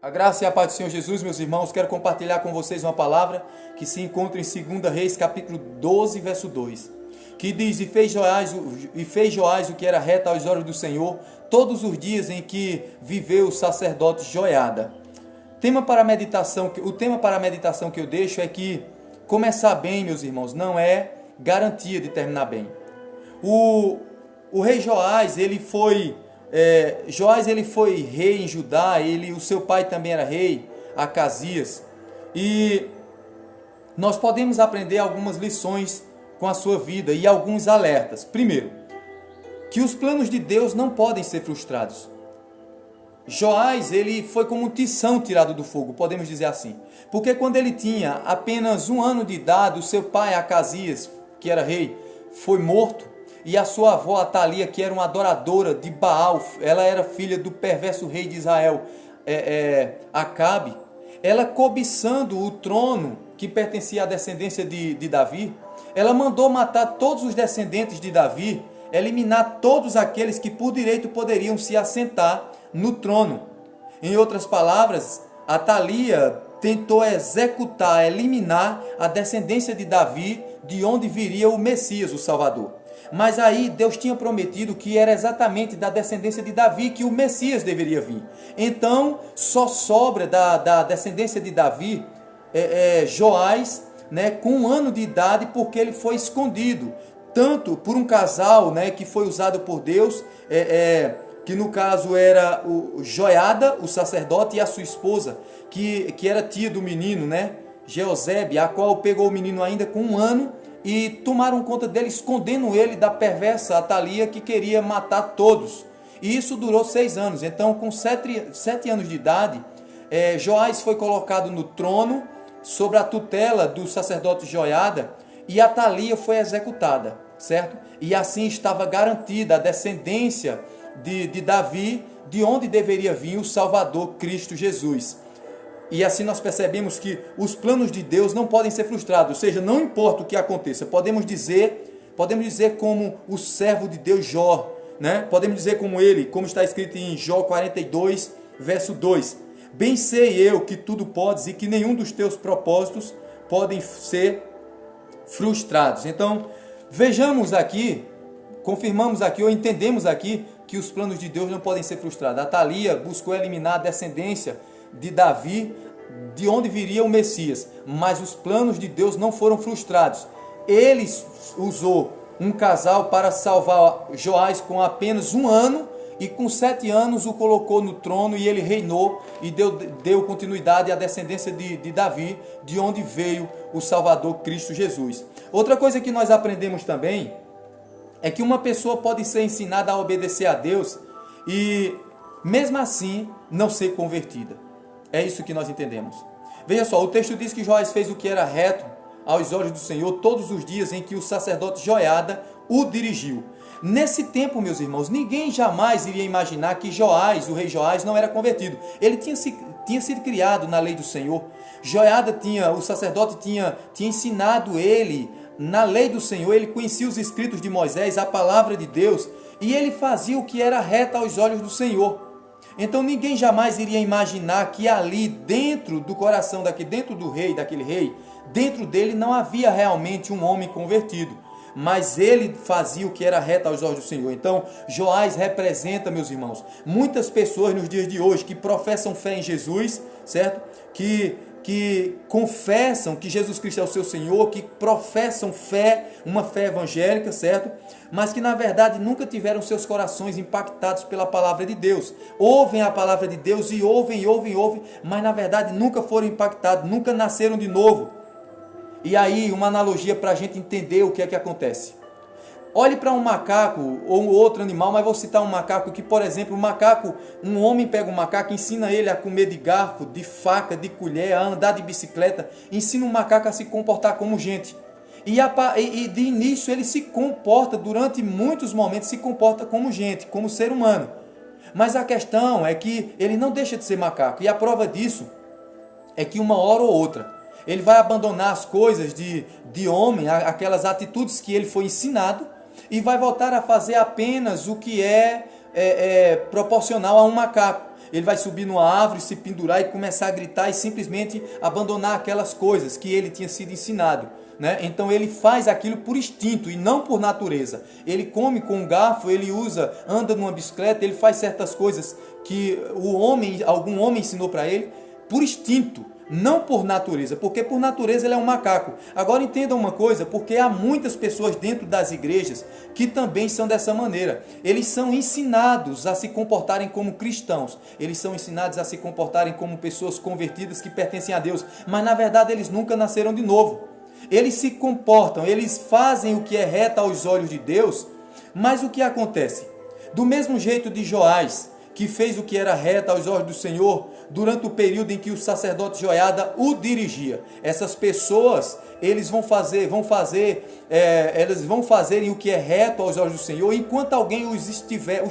A graça e a paz do Senhor Jesus, meus irmãos, quero compartilhar com vocês uma palavra que se encontra em 2 Reis, capítulo 12, verso 2, que diz, fez Joás o que era reto aos olhos do Senhor, todos os dias em que viveu o sacerdote Joiada. O tema para a meditação que eu deixo é que começar bem, meus irmãos, não é garantia de terminar bem. O rei Joás, ele foi rei em Judá, o seu pai também era rei, Acasias, e nós podemos aprender algumas lições com a sua vida e alguns alertas. Primeiro, que os planos de Deus não podem ser frustrados. Joás, ele foi como um tição tirado do fogo, podemos dizer assim, porque quando ele tinha apenas 1 ano de idade, o seu pai Acasias, que era rei, foi morto. E a sua avó Atalia, que era uma adoradora de Baal, ela era filha do perverso rei de Israel, Acabe. Ela, cobiçando o trono que pertencia à descendência de Davi, ela mandou matar todos os descendentes de Davi, eliminar todos aqueles que por direito poderiam se assentar no trono. Em outras palavras, Atalia tentou eliminar a descendência de Davi, de onde viria o Messias, o Salvador. Mas aí Deus tinha prometido que era exatamente da descendência de Davi que o Messias deveria vir. Então, só sobra da descendência de Davi, Joás, com 1 ano de idade, porque ele foi escondido. Tanto por um casal, que foi usado por Deus, que no caso era o Joiada, o sacerdote, e a sua esposa, que era tia do menino, Jeozebe, a qual pegou o menino ainda com 1 ano, e tomaram conta dele, escondendo ele da perversa Atalia, que queria matar todos. E isso durou 6 anos. Então, com 7 anos de idade, Joás foi colocado no trono, sob a tutela do sacerdote Joiada, e Atalia foi executada, certo? E assim estava garantida a descendência de Davi, de onde deveria vir o Salvador, Cristo Jesus. E assim nós percebemos que os planos de Deus não podem ser frustrados, ou seja, não importa o que aconteça, podemos dizer como o servo de Deus Jó, podemos dizer como ele, como está escrito em Jó 42, verso 2, bem sei eu que tudo podes e que nenhum dos teus propósitos podem ser frustrados. Então, vejamos aqui, confirmamos aqui ou entendemos aqui que os planos de Deus não podem ser frustrados. Atalia buscou eliminar a descendência de Davi, de onde viria o Messias, mas os planos de Deus não foram frustrados. Ele usou um casal para salvar Joás com apenas 1 ano, e com 7 anos o colocou no trono, e ele reinou e deu continuidade à descendência de Davi, de onde veio o Salvador Cristo Jesus. Outra coisa que nós aprendemos também é que uma pessoa pode ser ensinada a obedecer a Deus e mesmo assim não ser convertida. É isso que nós entendemos. Veja só, o texto diz que Joás fez o que era reto aos olhos do Senhor todos os dias em que o sacerdote Joiada o dirigiu. Nesse tempo, meus irmãos, ninguém jamais iria imaginar que Joás, o rei Joás, não era convertido. Ele tinha sido criado na lei do Senhor. O sacerdote tinha ensinado ele na lei do Senhor. Ele conhecia os escritos de Moisés, a palavra de Deus, e ele fazia o que era reto aos olhos do Senhor. Então ninguém jamais iria imaginar que ali dentro do coração daquele rei, dentro dele não havia realmente um homem convertido, mas ele fazia o que era reto aos olhos do Senhor. Então Joás representa, meus irmãos, muitas pessoas nos dias de hoje que professam fé em Jesus, certo? Que confessam que Jesus Cristo é o seu Senhor, que professam fé, uma fé evangélica, certo? Mas que na verdade nunca tiveram seus corações impactados pela palavra de Deus. Ouvem a palavra de Deus e ouvem, mas na verdade nunca foram impactados, nunca nasceram de novo. E aí uma analogia para a gente entender o que é que acontece. Olhe para um macaco ou um outro animal, mas vou citar um macaco que, por exemplo, um homem pega um macaco, ensina ele a comer de garfo, de faca, de colher, a andar de bicicleta, ensina um macaco a se comportar como gente. E de início ele se comporta, durante muitos momentos, se comporta como gente, como ser humano. Mas a questão é que ele não deixa de ser macaco, e a prova disso é que uma hora ou outra ele vai abandonar as coisas de homem, aquelas atitudes que ele foi ensinado, e vai voltar a fazer apenas o que é proporcional a um macaco. ele vai subir numa árvore, se pendurar e começar a gritar e simplesmente abandonar aquelas coisas que ele tinha sido ensinado. Né? Então ele faz aquilo por instinto e não por natureza. Ele come com um garfo, ele anda numa bicicleta, ele faz certas coisas que algum homem ensinou para ele por instinto, não por natureza, porque por natureza ele é um macaco. Agora entenda uma coisa, porque há muitas pessoas dentro das igrejas que também são dessa maneira. Eles são ensinados a se comportarem como cristãos, eles são ensinados a se comportarem como pessoas convertidas que pertencem a Deus, mas na verdade eles nunca nasceram de novo. Eles se comportam, eles fazem o que é reto aos olhos de Deus, mas o que acontece? Do mesmo jeito de Joás, que fez o que era reto aos olhos do Senhor, durante o período em que o sacerdote Joiada o dirigia. Essas pessoas, eles vão fazerem o que é reto aos olhos do Senhor, enquanto alguém os estiver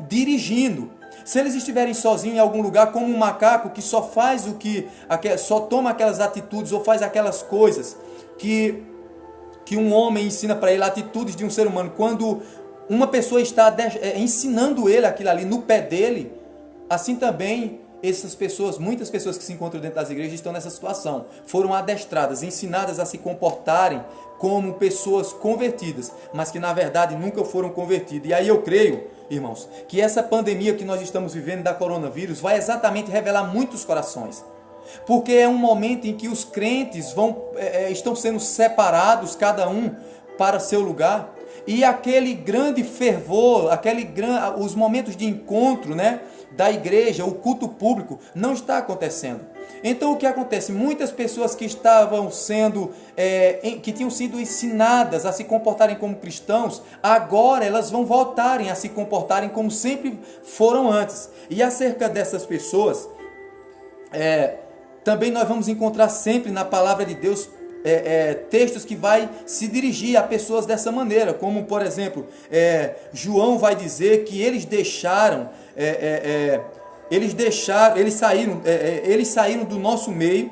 dirigindo. Se eles estiverem sozinhos em algum lugar, como um macaco que só toma aquelas atitudes ou faz aquelas coisas que um homem ensina para ele, atitudes de um ser humano, quando uma pessoa está ensinando ele aquilo ali no pé dele, assim também muitas pessoas que se encontram dentro das igrejas estão nessa situação. Foram adestradas, ensinadas a se comportarem como pessoas convertidas, mas que na verdade nunca foram convertidas. E aí eu creio, irmãos, que essa pandemia que nós estamos vivendo da coronavírus vai exatamente revelar muitos corações. Porque é um momento em que os crentes estão sendo separados, cada um para seu lugar. E aquele grande fervor, os momentos de encontro, né, da igreja, o culto público, não está acontecendo. Então o que acontece? Muitas pessoas que tinham sido ensinadas a se comportarem como cristãos, agora elas vão voltarem a se comportarem como sempre foram antes. E acerca dessas pessoas, também nós vamos encontrar sempre na palavra de Deus textos que vai se dirigir a pessoas dessa maneira, como por exemplo, João vai dizer que eles saíram do nosso meio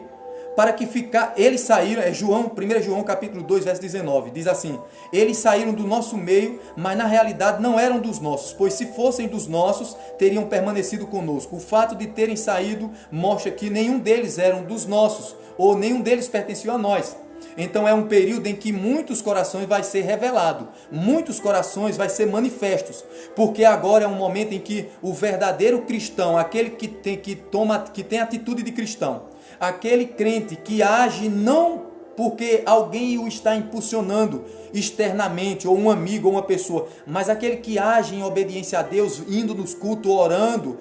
para que eles saíram, 1 João capítulo 2, verso 19, diz assim: eles saíram do nosso meio, mas na realidade não eram dos nossos, pois se fossem dos nossos, teriam permanecido conosco. O fato de terem saído mostra que nenhum deles eram dos nossos, ou nenhum deles pertencia a nós. Então é um período em que muitos corações vai ser revelado, muitos corações vai ser manifestos, porque agora é um momento em que o verdadeiro cristão, aquele que tem atitude de cristão, aquele crente que age não porque alguém o está impulsionando externamente, ou um amigo, ou uma pessoa, mas aquele que age em obediência a Deus, indo nos cultos, orando,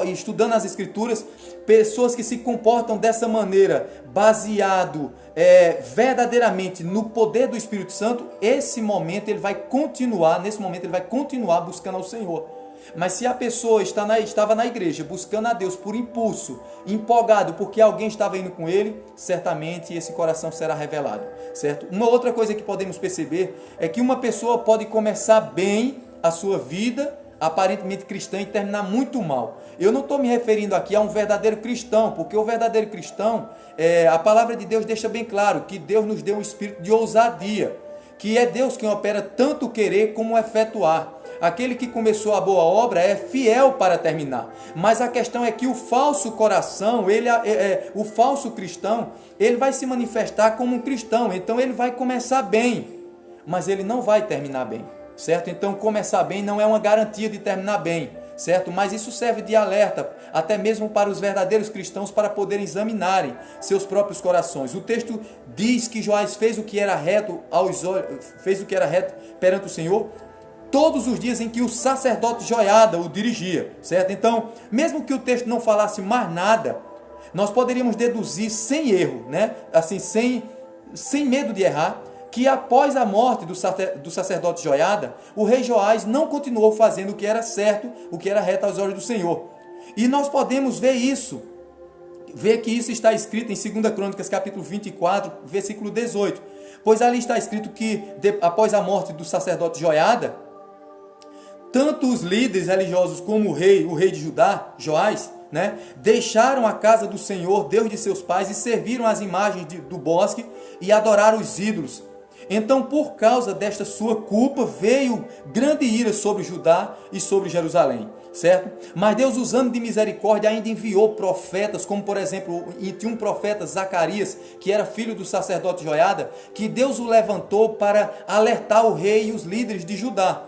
estudando as Escrituras, pessoas que se comportam dessa maneira, baseado verdadeiramente no poder do Espírito Santo, nesse momento ele vai continuar buscando ao Senhor. Mas se a pessoa estava na igreja buscando a Deus por impulso, empolgado porque alguém estava indo com ele, certamente esse coração será revelado, certo? Uma outra coisa que podemos perceber é que uma pessoa pode começar bem a sua vida, aparentemente cristã, e terminar muito mal. Eu não estou me referindo aqui a um verdadeiro cristão, porque o verdadeiro cristão, a palavra de Deus deixa bem claro que Deus nos deu um espírito de ousadia, que é Deus quem opera tanto o querer como o efetuar. Aquele que começou a boa obra é fiel para terminar. Mas a questão é que o falso coração, o falso cristão, ele vai se manifestar como um cristão. Então ele vai começar bem, mas ele não vai terminar bem, certo? Então começar bem não é uma garantia de terminar bem, certo? Mas isso serve de alerta, até mesmo para os verdadeiros cristãos, para poderem examinarem seus próprios corações. O texto diz que Joás fez o que era reto perante o Senhor, todos os dias em que o sacerdote Joiada o dirigia, certo? Então, mesmo que o texto não falasse mais nada, nós poderíamos deduzir sem erro, né? Assim, sem medo de errar, que após a morte do sacerdote Joiada, o rei Joás não continuou fazendo o que era certo, o que era reto aos olhos do Senhor. E nós podemos ver que isso está escrito em 2 Crônicas capítulo 24, versículo 18. Pois ali está escrito que após a morte do sacerdote Joiada, tanto os líderes religiosos como o rei de Judá, Joás, né, deixaram a casa do Senhor, Deus de seus pais, e serviram as imagens do bosque e adoraram os ídolos. Então, por causa desta sua culpa, veio grande ira sobre Judá e sobre Jerusalém, certo? Mas Deus, usando de misericórdia, ainda enviou profetas, como por exemplo, tinha um profeta Zacarias, que era filho do sacerdote Joiada, que Deus o levantou para alertar o rei e os líderes de Judá,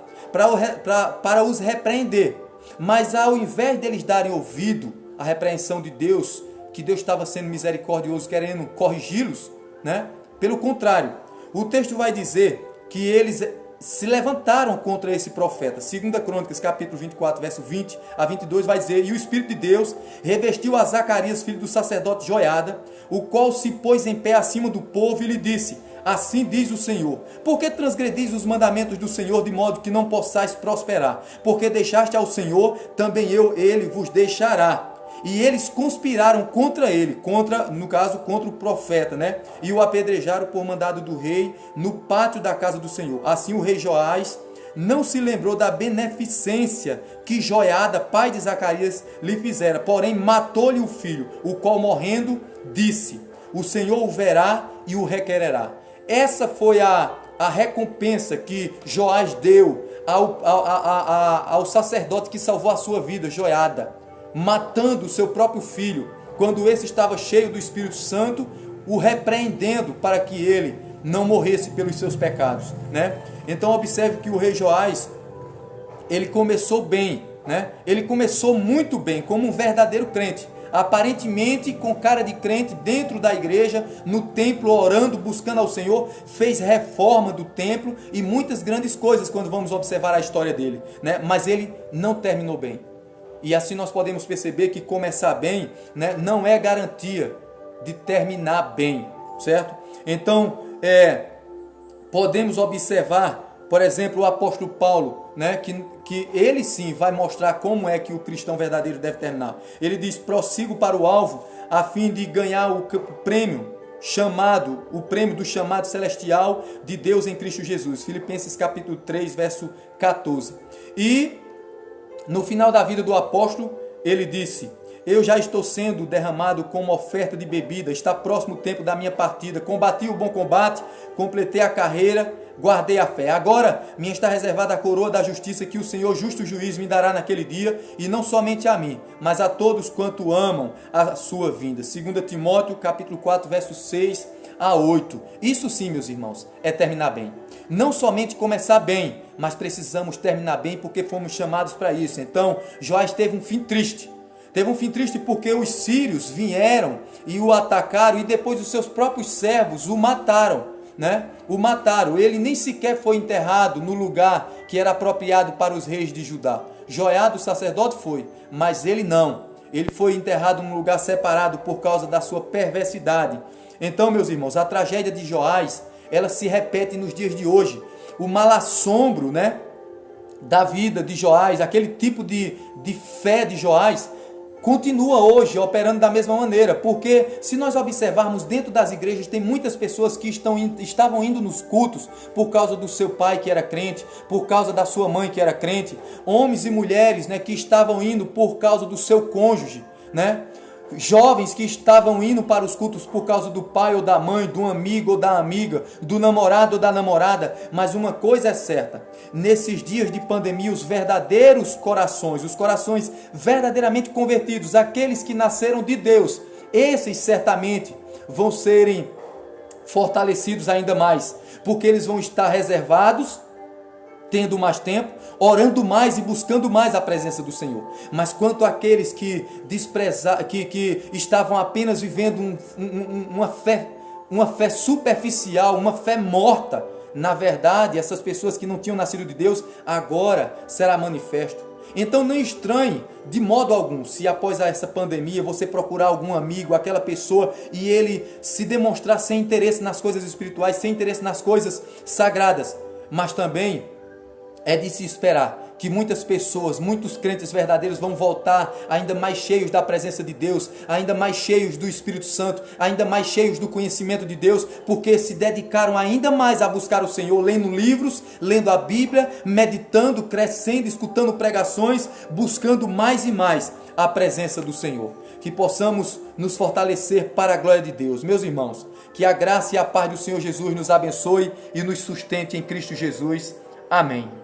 para os repreender. Mas ao invés deles darem ouvido à repreensão de Deus, que Deus estava sendo misericordioso, querendo corrigi-los, né? Pelo contrário, o texto vai dizer que eles se levantaram contra esse profeta. 2 Crônicas, capítulo 24, verso 20 a 22, vai dizer: E o Espírito de Deus revestiu a Zacarias, filho do sacerdote Joiada, o qual se pôs em pé acima do povo e lhe disse: Assim diz o Senhor: Por que transgredis os mandamentos do Senhor, de modo que não possais prosperar? Porque deixaste ao Senhor, também ele vos deixará. E eles conspiraram contra ele, no caso, contra o profeta, né? E o apedrejaram por mandado do rei no pátio da casa do Senhor. Assim o rei Joás não se lembrou da beneficência que Joiada, pai de Zacarias, lhe fizera. Porém, matou-lhe o filho, o qual, morrendo, disse: O Senhor o verá e o requererá. Essa foi a recompensa que Joás deu ao sacerdote que salvou a sua vida, Joiada, matando o seu próprio filho, quando esse estava cheio do Espírito Santo, o repreendendo para que ele não morresse pelos seus pecados, né? Então observe que o rei Joás, ele começou bem, né? Ele começou muito bem, como um verdadeiro crente, aparentemente com cara de crente, dentro da igreja, no templo, orando, buscando ao Senhor, fez reforma do templo e muitas grandes coisas quando vamos observar a história dele, né? Mas ele não terminou bem. E assim nós podemos perceber que começar bem, né, não é garantia de terminar bem, certo? Então, podemos observar, por exemplo, o apóstolo Paulo, né, que ele sim vai mostrar como é que o cristão verdadeiro deve terminar. Ele diz: prossigo para o alvo, a fim de ganhar o prêmio do chamado celestial de Deus em Cristo Jesus. Filipenses capítulo 3, verso 14. E no final da vida do apóstolo, ele disse: Eu já estou sendo derramado como oferta de bebida, está próximo o tempo da minha partida, combati o bom combate, completei a carreira, guardei a fé. Agora me está reservada a coroa da justiça que o Senhor, justo juiz, me dará naquele dia, e não somente a mim, mas a todos quanto amam a sua vinda. 2 Timóteo capítulo 4, versos 6 a 8. Isso sim, meus irmãos, é terminar bem. Não somente começar bem, mas precisamos terminar bem porque fomos chamados para isso. Então, Joás teve um fim triste. Teve um fim triste porque os sírios vieram e o atacaram, e depois os seus próprios servos o mataram, né? O mataram. Ele nem sequer foi enterrado no lugar que era apropriado para os reis de Judá. Joiada, o sacerdote, foi, mas ele não. Ele foi enterrado num lugar separado por causa da sua perversidade. Então, meus irmãos, a tragédia de Joás, ela se repete nos dias de hoje. O mal-assombro, né, da vida de Joás, aquele tipo de fé de Joás, continua hoje operando da mesma maneira. Porque se nós observarmos dentro das igrejas, tem muitas pessoas que estavam indo nos cultos por causa do seu pai que era crente, por causa da sua mãe que era crente, homens e mulheres, né, que estavam indo por causa do seu cônjuge, né? Jovens que estavam indo para os cultos por causa do pai ou da mãe, do amigo ou da amiga, do namorado ou da namorada. Mas uma coisa é certa: nesses dias de pandemia, os verdadeiros corações, os corações verdadeiramente convertidos, aqueles que nasceram de Deus, esses certamente vão serem fortalecidos ainda mais, porque eles vão estar reservados, tendo mais tempo, orando mais e buscando mais a presença do Senhor. Mas quanto àqueles que estavam apenas vivendo uma fé superficial, uma fé morta, na verdade, essas pessoas que não tinham nascido de Deus, agora será manifesto. Então não estranhe de modo algum se após essa pandemia você procurar algum amigo, aquela pessoa, e ele se demonstrar sem interesse nas coisas espirituais, sem interesse nas coisas sagradas. Mas também é de se esperar que muitas pessoas, muitos crentes verdadeiros vão voltar ainda mais cheios da presença de Deus, ainda mais cheios do Espírito Santo, ainda mais cheios do conhecimento de Deus, porque se dedicaram ainda mais a buscar o Senhor, lendo livros, lendo a Bíblia, meditando, crescendo, escutando pregações, buscando mais e mais a presença do Senhor. Que possamos nos fortalecer para a glória de Deus. Meus irmãos, que a graça e a paz do Senhor Jesus nos abençoe e nos sustente em Cristo Jesus. Amém.